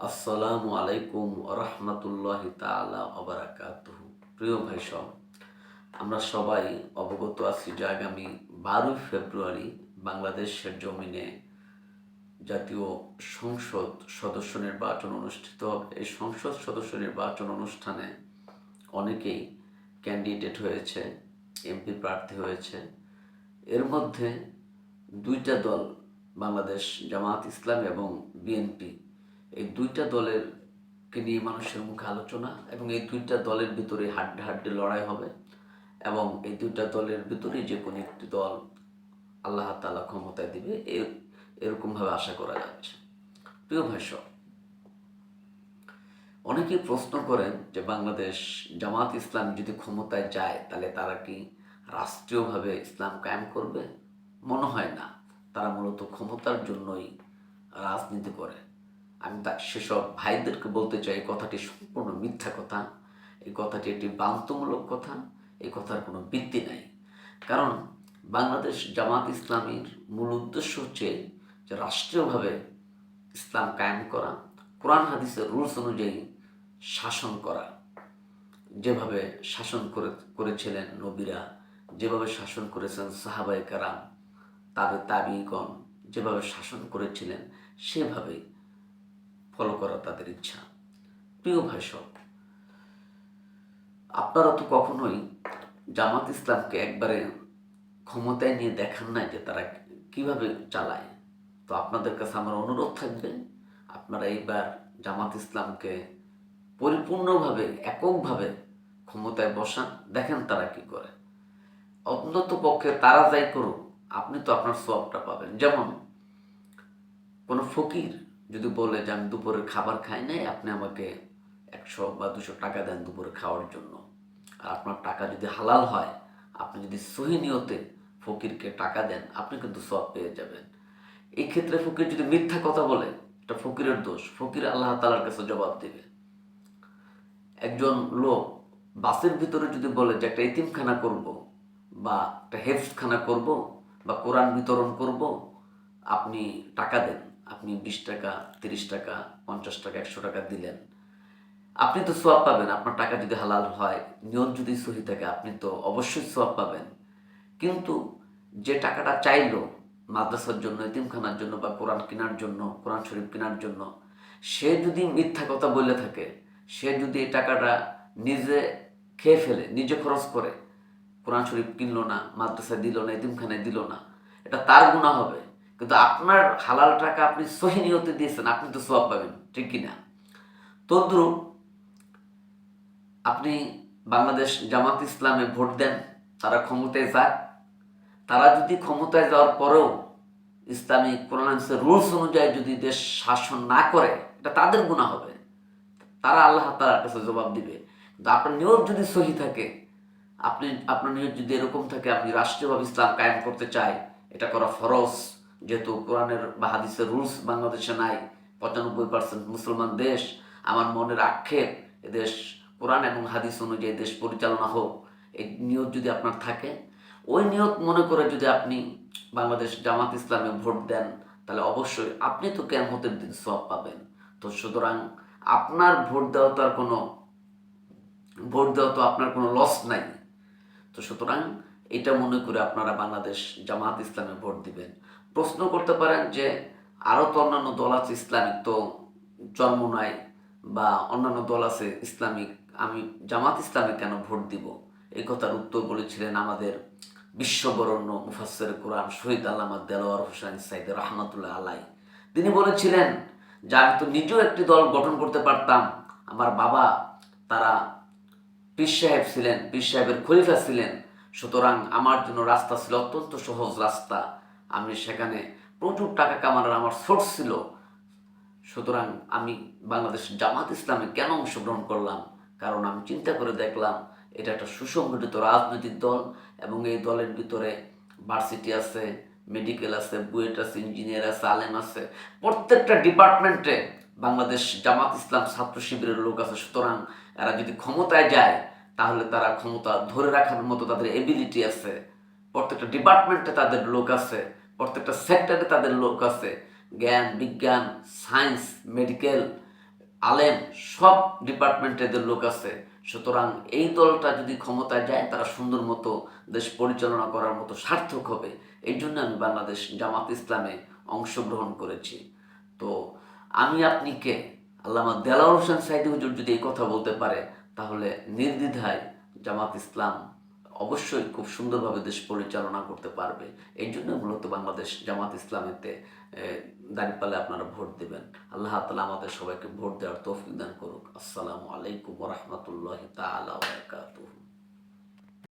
আসসালামু আলাইকুম রহমতুল্লাহি তাআলা ওয়া বারাকাতুহু। প্রিয় ভাই সব, আমরা সবাই অবগত আছি যে আগামী 12 ফেব্রুয়ারি বাংলাদেশের জমিনে জাতীয় সংসদ সদস্য নির্বাচন অনুষ্ঠিত হবে। এই সংসদ সদস্য নির্বাচন অনুষ্ঠানে অনেকেই ক্যান্ডিডেট হয়েছে, এমপি প্রার্থী হয়েছে। এর মধ্যে দুইটা দল, বাংলাদেশ জামাত ইসলাম এবং বিএনপি, এই দুইটা দলের কে নিয়ে মানুষের মুখে আলোচনা, এবং এই দুইটা দলের ভিতরে হাড্ডাহাড্ডি লড়াই হবে, এবং এই দুইটা দলের ভিতরে যে কোনো একটি দল আল্লাহ তাআলা ক্ষমতায় দিবে এরকমভাবে আশা করা যাচ্ছে। প্রিয় ভাই সব, অনেকেই প্রশ্ন করেন যে বাংলাদেশ জামাত ইসলাম যদি ক্ষমতায় যায় তাহলে তারা কি রাষ্ট্রীয়ভাবে ইসলাম কায়েম করবে? মনে হয় না। তারা মূলত ক্ষমতার জন্যই রাজনীতি করে। আমি সেসব ভাইদেরকে বলতে চাই, এই কথাটি সম্পূর্ণ মিথ্যা কথা। এই কথাটি একটি ভ্রান্তমূলক কথা। এই কথার কোনো ভিত্তি নাই। কারণ বাংলাদেশ জামাত ইসলামীর মূল উদ্দেশ্য হচ্ছে যে রাষ্ট্রীয়ভাবে ইসলাম কায়েম করা, কোরআন হাদিসের রুলস অনুযায়ী শাসন করা। যেভাবে শাসন করেছিলেন নবীরা, যেভাবে শাসন করেছেন সাহাবায়ে কেরাম, তাবিঈগণ যেভাবে শাসন করেছিলেন, সেভাবেই ফলো করা তাদের ইচ্ছা। প্রিয় ভাই সব, আপনারা তো কখনোই জামাত ইসলামকে একবারে ক্ষমতায় নিয়ে দেখান নাই যে তারা কিভাবে চালায়। তো আপনাদের কাছে আমার অনুরোধ থাকবে, আপনারা এইবার জামাত ইসলামকে পরিপূর্ণভাবে এককভাবে ক্ষমতায় বসান, দেখেন তারা কি করে। অন্তত পক্ষে তারা যাই করুক, আপনি তো আপনার সওয়াবটা পাবেন। যেমন কোনো ফকির যদি বলে যে আমি দুপুরের খাবার খাই নাই, আপনি আমাকে 100 বা 200 টাকা দেন দুপুরে খাওয়ার জন্য, আর আপনার টাকা যদি হালাল হয়, আপনি যদি সহি নিয়তে ফকিরকে টাকা দেন, আপনি কিন্তু সওয়াব পেয়ে যাবেন। এই ক্ষেত্রে ফকির যদি মিথ্যা কথা বলে, এটা ফকিরের দোষ, ফকির আল্লাহ তাআলার কাছে জবাব দেবে। একজন লোক বাসের ভিতরে যদি বলে যে একটা এতিমখানা করব, বা একটা হেফজখানা করব, বা কোরআন বিতরণ করব, আপনি টাকা দেন, আপনি 20 টাকা, 30 টাকা, 50 টাকা, 100 টাকা দিলেন, আপনি তো সওয়াব পাবেন। আপনার টাকা যদি হালাল হয়, নিয়ত যদি সহি থাকে, আপনি তো অবশ্যই সওয়াব পাবেন। কিন্তু যে টাকাটা চাইলো মাদ্রাসার জন্য, এতিমখানার জন্য, বা কোরআন কেনার জন্য, কোরআন শরীফ কেনার জন্য, সে যদি মিথ্যা কথা বলে থাকে, সে যদি এই টাকাটা নিজে খেয়ে ফেলে, নিজে খরচ করে, কোরআন শরীফ কিনলো না, মাদ্রাসায় দিল না, এতিমখানায় দিল না, এটা তার গুনাহ হবে। কিন্তু আপনার হালাল টাকা আপনি সহি নিয়তে দিয়েছেন, আপনি তো সওয়াব পাবেন, ঠিক কিনা? তদ্রুপ আপনি বাংলাদেশ জামাত ইসলামে ভোট দেন, তারা ক্ষমতায় যাক। তারা যদি ক্ষমতায় যাওয়ার পরেও ইসলামী কোরআন হাদিসের রুলস অনুযায়ী যদি দেশ শাসন না করে, এটা তাদের গুনাহ হবে। তারা আল্লাহ তাআলার কাছে জবাব দিবে। কিন্তু আপনার নিয়ত যদি সহি থাকে, আপনার নিয়ত যদি এরকম থাকে আপনি রাষ্ট্রীয়ভাবে ইসলাম কায়েম করতে চাই, এটা করা ফরজ। যেহেতু কোরআনের বা হাদিসের রুলস বাংলাদেশে নাই, 95% মুসলমান দেশ, আমার মনের আক্ষেপ এদেশ কোরআন এবং হাদিস অনুযায়ী দেশ পরিচালনা হোক, এই নিয়ত যদি আপনার থাকে, ওই নিয়ত মনে করে যদি আপনি বাংলাদেশ জামাত ইসলামে ভোট দেন, তাহলে অবশ্যই আপনি তো কিয়ামতের দিন সওয়াব পাবেন। তো সুতরাং আপনার ভোট দেওয়া তো আপনার কোনো লস নাই। তো সুতরাং এটা মনে করে আপনারা বাংলাদেশ জামাত ইসলামে ভোট দিবেন। প্রশ্ন করতে পারেন যে আরও তো অন্যান্য দল আছে ইসলামিক, তো চরমোনাই বা অন্যান্য দল আছে ইসলামিক, আমি জামাত ইসলামে কেন ভোট দিব? এই কথার উত্তর বলেছিলেন আমাদের বিশ্ববরণ্য মুফাসসির কোরআন শহীদ আল্লামা দেলোয়ার হোসেন সাইদি রহমাতুল্লাহ আলাই। তিনি বলেছিলেন যে আমি তো নিজেও একটি দল গঠন করতে পারতাম। আমার বাবা তারা পীর সাহেব ছিলেন, পীর সাহেবের খলিফা ছিলেন। সুতরাং আমার জন্য রাস্তা ছিল অত্যন্ত সহজ রাস্তা, আমি সেখানে প্রচুর টাকা কামানোর আমার সোর্স ছিল। সুতরাং আমি বাংলাদেশ জামাত ইসলামে কেন অংশগ্রহণ করলাম? কারণ আমি চিন্তা করে দেখলাম এটা একটা সুসংগঠিত রাজনৈতিক দল, এবং এই দলের ভিতরে ভার্সিটি আছে, মেডিকেল আছে, বুয়েট আছে, ইঞ্জিনিয়ার আছে, আলেম আছে, প্রত্যেকটা ডিপার্টমেন্টে বাংলাদেশ জামাত ইসলাম ছাত্র শিবিরের লোক আছে। সুতরাং এরা যদি ক্ষমতায় যায়, তাহলে তারা ক্ষমতা ধরে রাখার মতো তাদের এবিলিটি আছে। প্রত্যেকটা ডিপার্টমেন্টে তাদের লোক আছে, প্রত্যেকটা সেক্টরে তাদের লোক আছে। জ্ঞান, বিজ্ঞান, সায়েন্স, মেডিকেল, আলেম, সব ডিপার্টমেন্টে এদের লোক আছে। সুতরাং এই দলটা যদি ক্ষমতায় যায় তারা সুন্দর মতো দেশ পরিচালনা করার মতো সার্থক হবে। এই জন্য আমি বাংলাদেশ জামাত ইসলামে অংশগ্রহণ করেছি। তো আমি আপনি কে? আল্লামা দেলাওয়ার হোসেন সাইদি হুজুর যদি এই কথা বলতে পারে, তাহলে নির্দ্বিধায় জামাত ইসলাম অবশ্যই খুব সুন্দরভাবে দেশ পরিচালনা করতে পারবে। এই জন্য মূলত বাংলাদেশ জামাত ইসলামেতে দাঁড়িপাল্লে আপনারা ভোট দেবেন। আল্লাহ তাআলা আমাদের সবাইকে ভোট দেওয়ার তৌফিক দান করুক। আসসালামু আলাইকুম ওয়া রাহমাতুল্লাহি তাআলা ওয়া বারাকাতুহু।